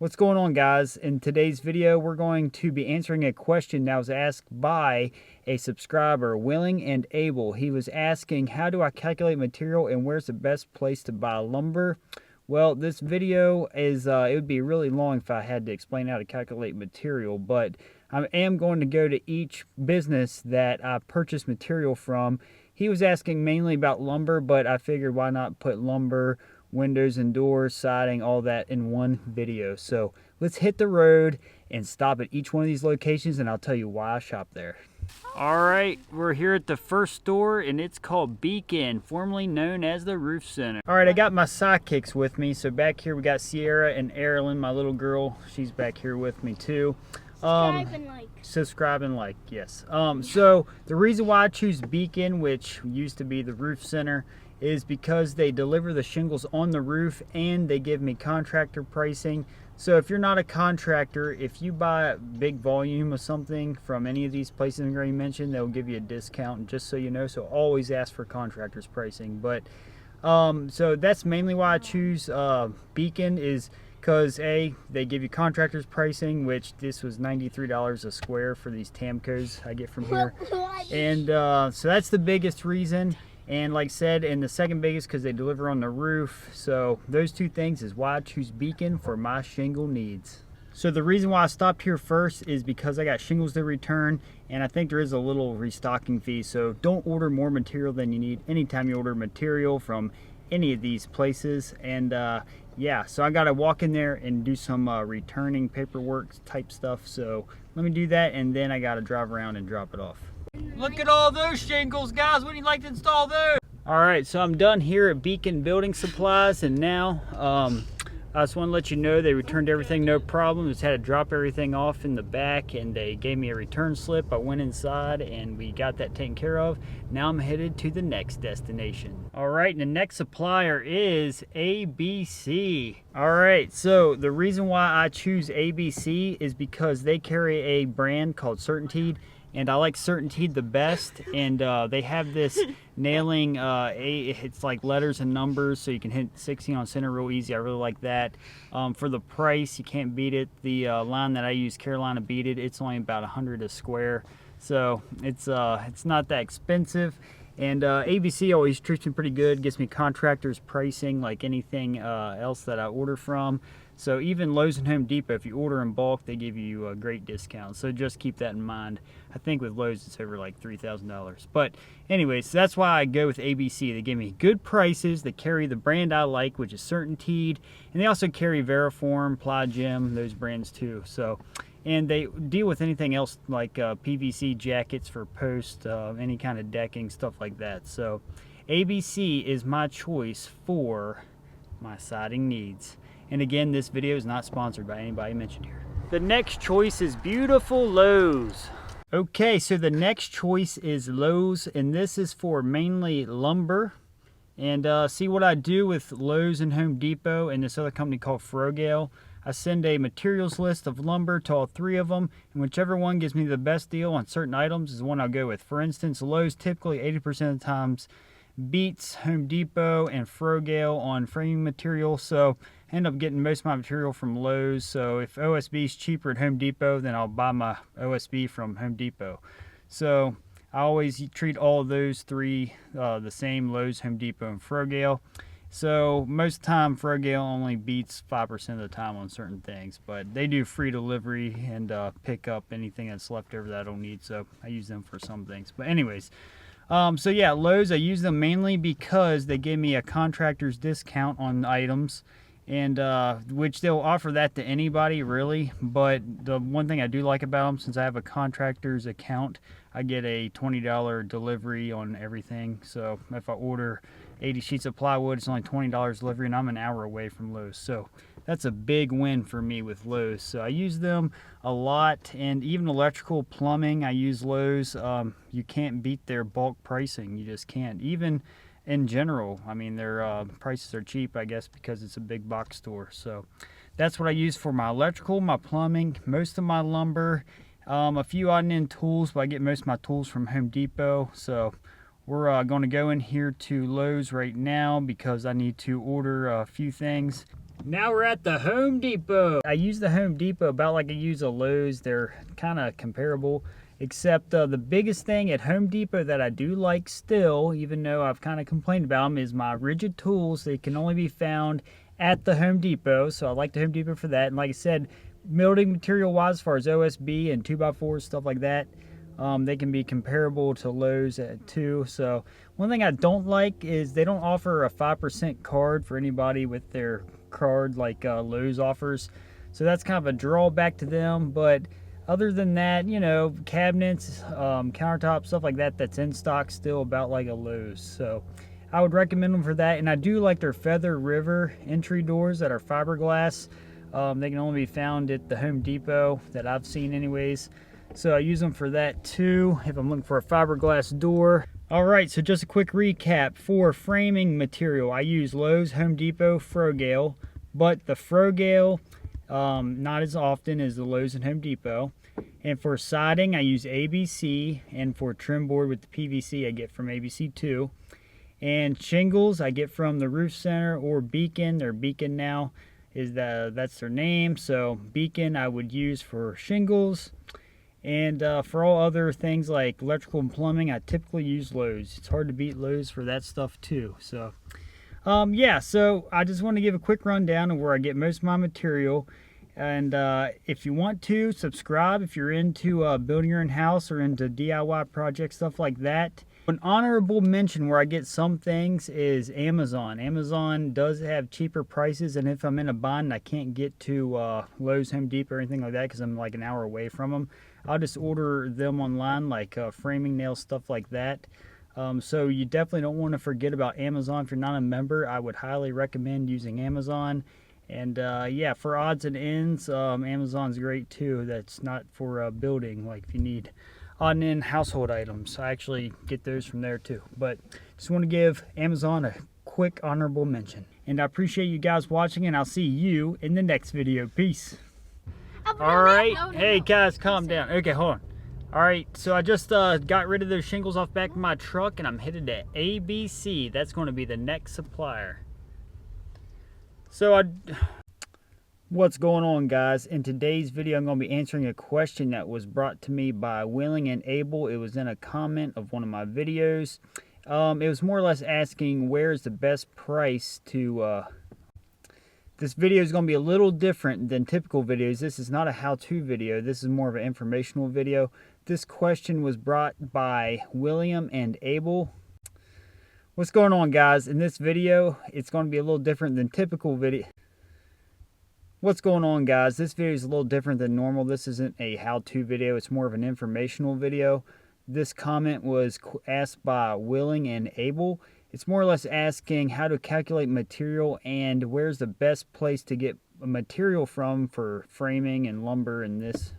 What's going on, guys? In today's video, we're going to be answering a question that was asked by a subscriber, Willing and Able. He was asking, how do I calculate material and where's the best place to buy lumber? Well, this video is, it would be really long if I had to explain how to calculate material, but I am going to go to each business that I purchase material from. He was asking mainly about lumber, but I figured why not put lumber, windows and doors, siding, all that in one video. So let's hit the road and stop at each one of these locations, and I'll tell you why I shop there. All right, we're here at the first store, and it's called Beacon, formerly known as the Roof Center. All right, I got my sidekicks with me. So back here we got Sierra and Erilyn, my little girl. She's back here with me too. Subscribe and like, yes. So the reason why I choose Beacon, which used to be the Roof Center, is because they deliver the shingles on the roof and they give me contractor pricing. So if you're not a contractor, if you buy a big volume of something from any of these places I already mentioned, they'll give you a discount, just so you know. So always ask for contractors pricing. But so that's mainly why I choose Beacon, is because they give you contractors pricing, which this was $93 a square for these Tamcos I get from here. And so that's the biggest reason. And like I said, and the second biggest, because they deliver on the roof. So those two things is why I choose Beacon for my shingle needs. So the reason why I stopped here first is because I got shingles to return, and I think there is a little restocking fee. So don't order more material than you need anytime you order material from any of these places. And yeah, so I got to walk in there and do some returning paperwork type stuff. So let me do that, and then I got to drive around and drop it off. Look at all those shingles, guys. Wouldn't you like to install those? All right, so I'm done here at Beacon Building Supplies, and now I just want to let you know they returned everything, no problem. Just had to drop everything off in the back, and they gave me a return slip. I went inside, and we got that taken care of. Now I'm headed to the next destination. All right, and the next supplier is ABC. All right, so the reason why I choose ABC is because they carry a brand called Certainteed, and I like Certainteed the best. And they have this nailing, it's like letters and numbers, so you can hit 16 on center real easy. I really like that. For the price, you can't beat it. The line that I use, Carolina Beaded, it's only about 100 a square, so it's not that expensive. And ABC always treats me pretty good, gets me contractors pricing like anything else that I order from. So even Lowe's and Home Depot, if you order in bulk, they give you a great discount. So just keep that in mind. I think with Lowe's it's over like $3,000. But anyways, that's why I go with ABC. They give me good prices. They carry the brand I like, which is Certainteed. And they also carry Veriform, Ply Gem, those brands too. So, and they deal with anything else like PVC jackets for post, any kind of decking, stuff like that. So ABC is my choice for my siding needs. And again, this video is not sponsored by anybody mentioned here. The next choice is beautiful Lowe's. Okay, so the next choice is Lowe's, and this is for mainly lumber. And see what I do with Lowe's and Home Depot and this other company called Frogale. I send a materials list of lumber to all three of them, and whichever one gives me the best deal on certain items is the one I'll go with. For instance, Lowe's typically 80% of the times beats Home Depot and Frogale on framing material, so I end up getting most of my material from Lowe's. So if OSB is cheaper at Home Depot, then I'll buy my OSB from Home Depot. So I always treat all of those three the same: Lowe's, Home Depot, and Frogale. So most of the time Frogale only beats 5% of the time on certain things, but they do free delivery and pick up anything that's left over that I don't need, so I use them for some things. But anyways, so yeah, Lowe's, I use them mainly because they give me a contractor's discount on items, and which they'll offer that to anybody really. But the one thing I do like about them, since I have a contractor's account, I get a $20 delivery on everything. So if I order 80 sheets of plywood, it's only $20 delivery, and I'm an hour away from Lowe's. So that's a big win for me with Lowe's. So I use them a lot, and even electrical, plumbing, I use Lowe's. You can't beat their bulk pricing. You just can't. Even in general, I mean, their prices are cheap, I guess, because it's a big box store. So that's what I use for my electrical, my plumbing, most of my lumber, a few odd and end tools, but I get most of my tools from Home Depot. So we're going to go in here to Lowe's right now because I need to order a few things. Now we're at the Home Depot. I use the Home Depot about like I use a Lowe's. They're kind of comparable, except the biggest thing at Home Depot that I do like still, even though I've kind of complained about them, is my rigid tools. They can only be found at the Home Depot, so I like the Home Depot for that. And like I said, building material wise, as far as OSB and 2x4 stuff like that, they can be comparable to Lowe's too. So one thing I don't like is they don't offer a 5% card for anybody with their card like Lowe's offers. So that's kind of a drawback to them. But other than that, you know, cabinets, countertops, stuff like that, that's in stock still about like a Lowe's. So I would recommend them for that. And I do like their Feather River entry doors that are fiberglass. They can only be found at the Home Depot that I've seen anyways. So I use them for that too if I'm looking for a fiberglass door. Alright, so just a quick recap. For framing material, I use Lowe's, Home Depot, Frogale, but the Frogale not as often as the Lowe's and Home Depot. And for siding, I use ABC, and for trim board with the PVC, I get from ABC too. And shingles, I get from the Roof Center or Beacon. They're Beacon now, that's their name. So Beacon I would use for shingles. And for all other things like electrical and plumbing, I typically use Lowe's. It's hard to beat Lowe's for that stuff too. So yeah, so I just want to give a quick rundown of where I get most of my material. And if you want to, subscribe if you're into building your own house or into DIY projects, stuff like that. An honorable mention where I get some things is Amazon. Amazon does have cheaper prices, and if I'm in a bind I can't get to Lowe's, Home Depot, or anything like that because I'm like an hour away from them, I'll just order them online, like framing nails, stuff like that. So you definitely don't want to forget about Amazon. If you're not a member, I would highly recommend using Amazon. And yeah, for odds and ends, Amazon's great too. That's not for building, like if you need odd and end household items. I actually get those from there too. But just want to give Amazon a quick honorable mention. And I appreciate you guys watching, and I'll see you in the next video. Peace. All right. Hey guys, calm down. Okay, hold on. All right, so I just got rid of those shingles off back of my truck, and I'm headed to ABC. That's going to be the next supplier. So what's going on, guys? In today's video, I'm going to be answering a question that was brought to me by Willing and Able. It was in a comment of one of my videos. It was more or less asking where's the best price to... This video is going to be a little different than typical videos. This is not a how-to video. This is more of an informational video. This question was brought by William and Able. What's going on, guys? In this video, it's going to be a little different than typical video. What's going on, guys? This video is a little different than normal. This isn't a how-to video. It's more of an informational video. This comment was asked by Willing and Able. It's more or less asking how to calculate material and where's the best place to get material from for framing and lumber and this